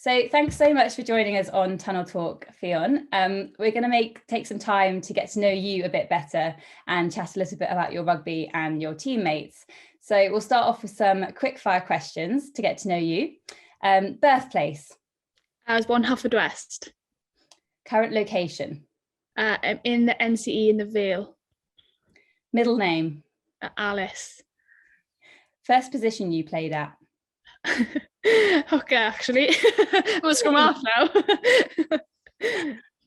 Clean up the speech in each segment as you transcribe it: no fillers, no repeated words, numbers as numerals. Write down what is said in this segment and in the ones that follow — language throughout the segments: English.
So thanks so much for joining us on Tunnel Talk, Ffion. We're going to take some time to get to know you a bit better and chat a little bit about your rugby and your teammates. So we'll start off with some quick fire questions to get to know you. Birthplace. I was born Haverfordwest. Current location. In the NCE in the Vale. Middle name. Alice. First position you played at. Okay, actually. I'm a scrum-half now.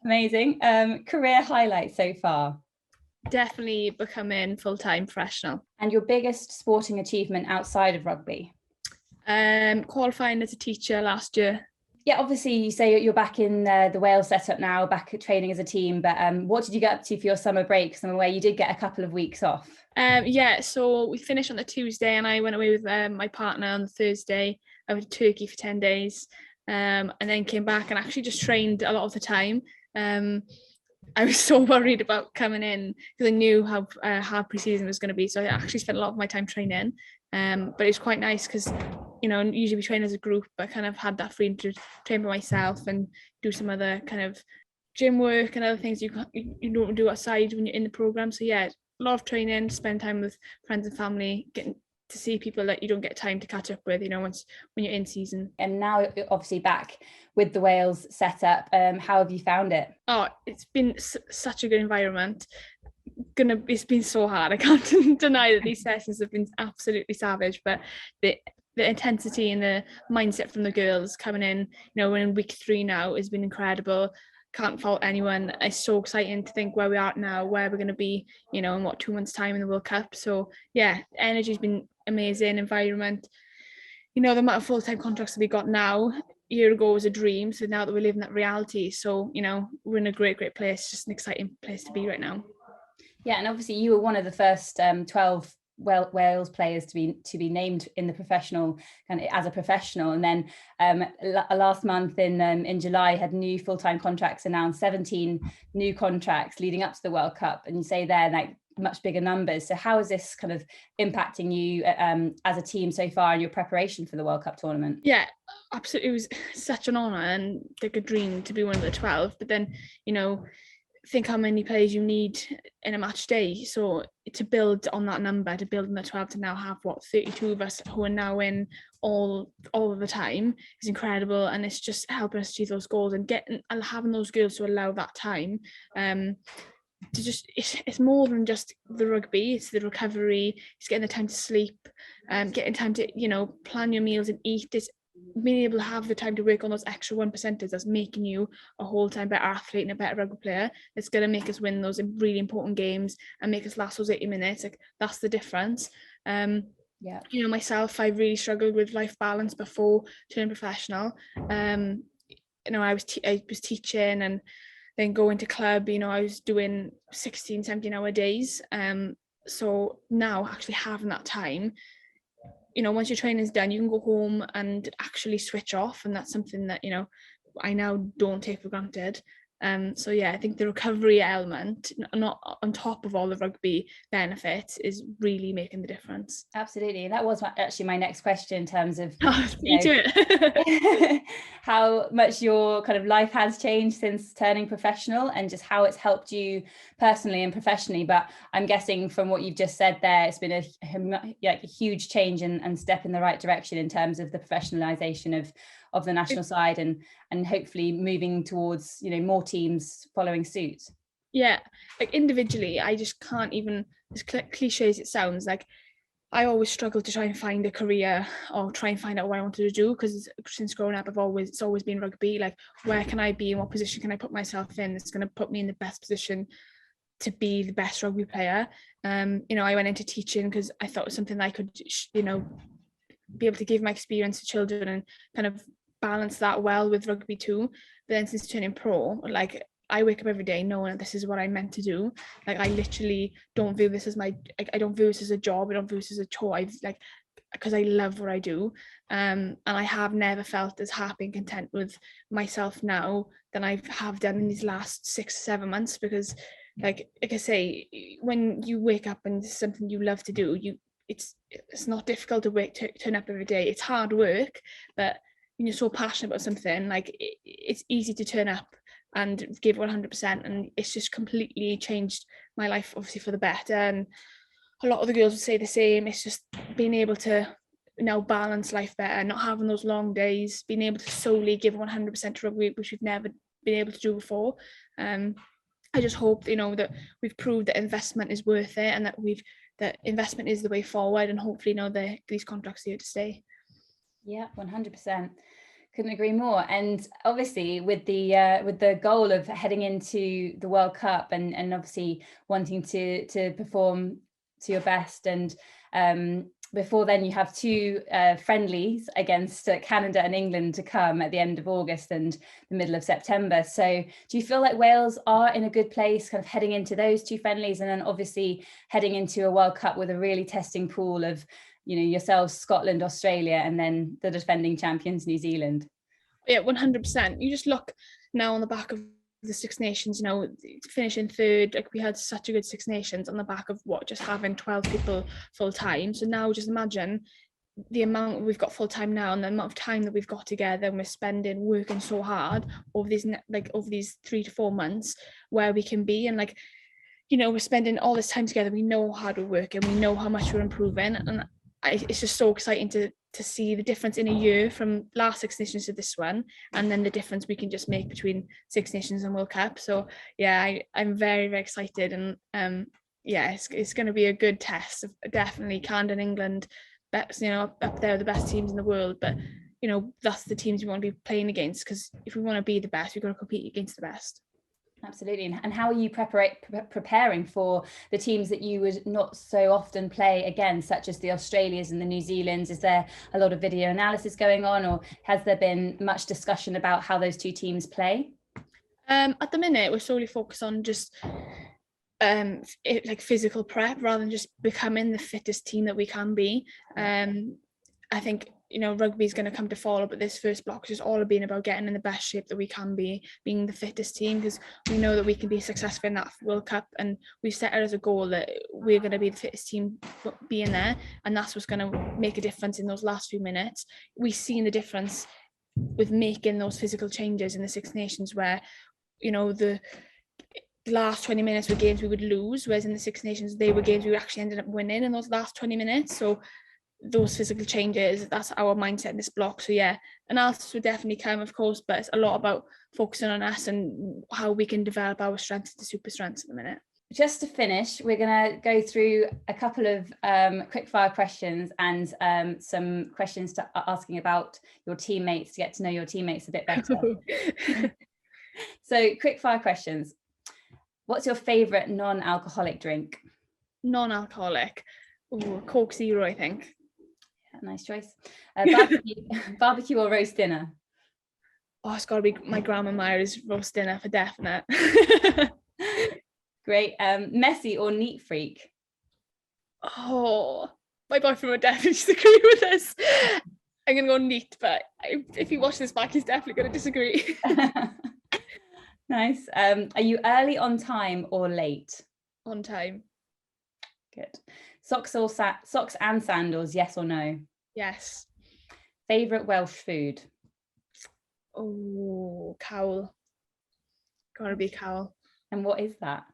Amazing. Career highlight so far. Definitely becoming full-time professional. And your biggest sporting achievement outside of rugby? Qualifying as a teacher last year. Yeah, obviously you say you're back in the Wales setup now, back at training as a team, but what did you get up to for your summer break? Because I'm aware you did get a couple of weeks off. Yeah, so we finished on the Tuesday and I went away with my partner on the Thursday. I went to Turkey for 10 days and then came back and actually just trained a lot of the time. I was so worried about coming in because I knew how hard preseason was going to be. So I actually spent a lot of my time training. But it was quite nice because, you know, usually we train as a group, but I kind of had that freedom to train by myself and do some other kind of gym work and other things you don't do outside when you're in the program. So yeah, a lot of training, spend time with friends and family, getting to see people that you don't get time to catch up with, you know, when you're in season. And now you're obviously back with the Wales setup. How have you found it? Oh, it's been such a good environment. It's been so hard. I can't deny that these sessions have been absolutely savage, but the intensity and the mindset from the girls coming in, you know, we're in week 3 now, has been incredible. Can't fault anyone. It's so exciting to think where we are now, where we're going to be, you know, in 2 months' time in the World Cup. So yeah, energy's been amazing. Environment, you know, the amount of full-time contracts that we got now, a year ago was a dream. So now that we're living that reality, so you know, we're in a great place. Just an exciting place to be right now. Yeah, and obviously you were one of the first 12 Wales players to be named in the professional kind of as a professional, and then last month in July had new full-time contracts announced, 17 new contracts leading up to the World Cup, and you say they're like much bigger numbers. So how is this kind of impacting you as a team so far in your preparation for the World Cup tournament? Yeah, absolutely. It was such an honour and like a dream to be one of the 12, but then, you know, think how many players you need in a match day. So to build on that number, to build on the 12, to now have 32 of us who are now in all of the time is incredible, and it's just helping us achieve those goals and having those girls to allow that time. To just it's more than just the rugby, it's the recovery, it's getting the time to sleep, getting time to, you know, plan your meals and eat. It's being able to have the time to work on those extra 1%ers that's making you a whole-time better athlete and a better rugby player. It's going to make us win those really important games and make us last those 80 minutes. Like, that's the difference. Yeah, you know, myself, I really struggled with life balance before turning professional. You know, I was teaching and then going to club, you know, I was doing 16, 17-hour days. So now actually having that time, you know, once your training's done, you can go home and actually switch off, and that's something that, you know, I now don't take for granted. So yeah, I think the recovery element, not on top of all the rugby benefits, is really making the difference. Absolutely, and that was actually my next question in terms of how much your kind of life has changed since turning professional, and just how it's helped you personally and professionally. But I'm guessing from what you've just said there, it's been a huge change and step in the right direction in terms of the professionalization of the national side, and hopefully moving towards, you know, more teams following suit. Yeah, like individually, I just can't even, as cliche as it sounds, like I always struggle to try and find a career or try and find out what I wanted to do, because since growing up it's always been rugby. Like, where can I be, in what position can I put myself in that's going to put me in the best position to be the best rugby player. You know, I went into teaching because I thought it was something that I could, you know, be able to give my experience to children and kind of balance that well with rugby too. But then since turning pro, like, I wake up every day knowing that this is what I meant to do. Like, I literally don't view this as I don't view this as a job. I don't view this as a chore. Because I love what I do. And I have never felt as happy and content with myself now than I have done in these last 6-7 months, because like I say, when you wake up and it's something you love to do, it's not difficult to turn up every day. It's hard work, but when you're so passionate about something, like it's easy to turn up and give 100%, and it's just completely changed my life, obviously for the better. And a lot of the girls would say the same. It's just being able to now balance life better, not having those long days, being able to solely give 100% to rugby, which we've never been able to do before. I just hope, you know, that we've proved that investment is worth it, and that investment is the way forward, and hopefully, you know, these contracts are here to stay. Yeah, 100%. Couldn't agree more. And obviously with the goal of heading into the World Cup and obviously wanting to perform to your best, and before then you have 2 friendlies against Canada and England to come at the end of August and the middle of September. So do you feel like Wales are in a good place kind of heading into those 2 friendlies, and then obviously heading into a World Cup with a really testing pool of, you know, yourselves, Scotland, Australia, and then the defending champions, New Zealand? Yeah, 100%. You just look now on the back of the Six Nations, you know, finishing 3rd, like we had such a good Six Nations on the back of just having 12 people full time. So now just imagine the amount we've got full time now, and the amount of time that we've got together, and we're spending working so hard over these 3 to 4 months, where we can be, and like, you know, we're spending all this time together. We know how hard we're working, we know how much we're improving, and it's just so exciting to see the difference in a year from last Six Nations to this one, and then the difference we can just make between Six Nations and World Cup. So yeah, I'm very, very excited, and yeah, it's going to be a good test. Definitely Canada and England, you know, up there, the best teams in the world, but you know, that's the teams we want to be playing against, because if we want to be the best, we've got to compete against the best. Absolutely. And how are you preparing for the teams that you would not so often play against, such as the Australias and the New Zealands? Is there a lot of video analysis going on, or has there been much discussion about how those 2 teams play? At the minute, we're solely focused on just like physical prep, rather than just becoming the fittest team that we can be. I think, you know, rugby is going to come to follow, but this first block is just all being about getting in the best shape that we can be, being the fittest team, because we know that we can be successful in that World Cup, and we've set it as a goal that we're going to be the fittest team being there, and that's what's going to make a difference in those last few minutes. We've seen the difference with making those physical changes in the Six Nations, where, you know, the last 20 minutes were games we would lose, whereas in the Six Nations they were games we actually ended up winning in those last 20 minutes. So those physical changes, that's our mindset in this block. So yeah, analysis will definitely come, of course, but it's a lot about focusing on us and how we can develop our strengths to super strengths at the minute. Just to finish, we're going to go through a couple of quick fire questions and some questions asking about your teammates, to get to know your teammates a bit better. So quick fire questions. What's your favourite non-alcoholic drink? Non-alcoholic? Ooh, Coke Zero, I think. Yeah, nice choice. Barbecue or roast dinner? Oh, it's got to be my Grandma Myra's roast dinner for definite. Great. Messy or neat freak? Oh, my boyfriend would definitely disagree with this. I'm going to go neat, but if he watches this back, he's definitely going to disagree. Nice. Are you early, on time, or late? On time. Good. Socks and sandals, yes or no? Yes. Favourite Welsh food? Oh, cowl. Gotta be cowl. And what is that?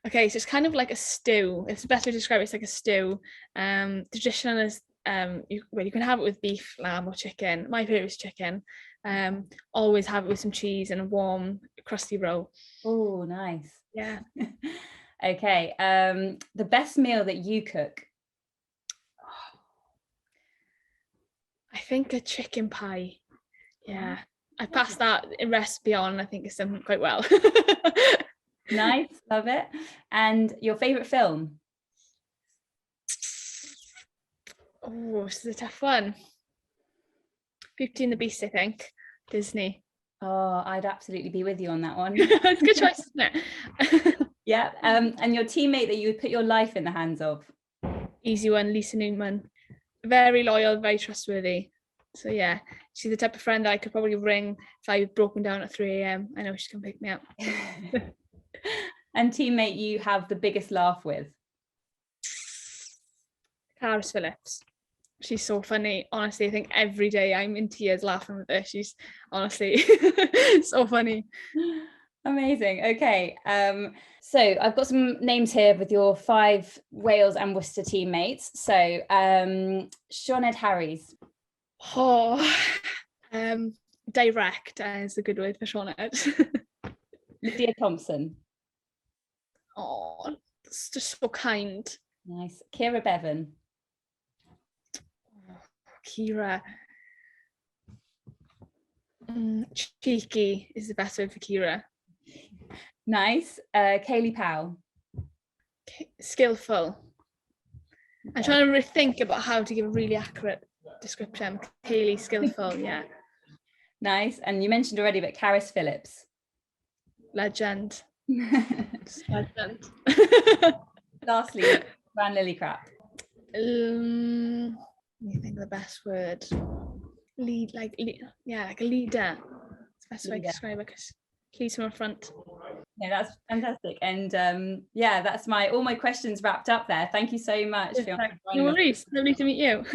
Okay, so it's kind of like a stew. It's the best way to describe it. It's like a stew. Traditional is you can have it with beef, lamb, or chicken. My favourite is chicken. Always have it with some cheese and a warm crusty roll. Oh, nice. Yeah. Okay. The best meal that you cook? I think a chicken pie. Yeah. I passed that recipe on. I think it's done quite well. Nice, love it. And your favourite film? Oh, this is a tough one. Beauty and the Beast, I think. Disney. Oh, I'd absolutely be with you on that one. It's a good choice, isn't it? Yeah. And your teammate that you would put your life in the hands of? Easy one, Lisa Newman. Very loyal, very trustworthy. So yeah, she's the type of friend that I could probably ring if I was broken down at 3 a.m. I know she can pick me up. And teammate you have the biggest laugh with? Caris Phillips. She's so funny. Honestly, I think every day I'm in tears laughing with her. She's honestly so funny. Amazing. Okay. So I've got some names here with your 5 Wales and Worcester teammates. So Sinead Harries. Oh, direct is a good word for Sinead. Lydia Thompson. Oh, it's just so kind. Nice. Kira Bevan. Kira. Cheeky is the best word for Kira. Nice. Kaylee Powell. Skillful. I'm trying to think about how to give a really accurate description. Kaylee, skillful, yeah. Nice. And you mentioned already, but Caris Phillips. Legend. Legend. Lastly, Fran Lillycrap. Let me think of the best word. Lead, like a leader. It's the best way to describe it, because leads from the front. Yeah, that's fantastic. And yeah, that's all my questions wrapped up there. Thank you so much. No worries. Lovely to meet you.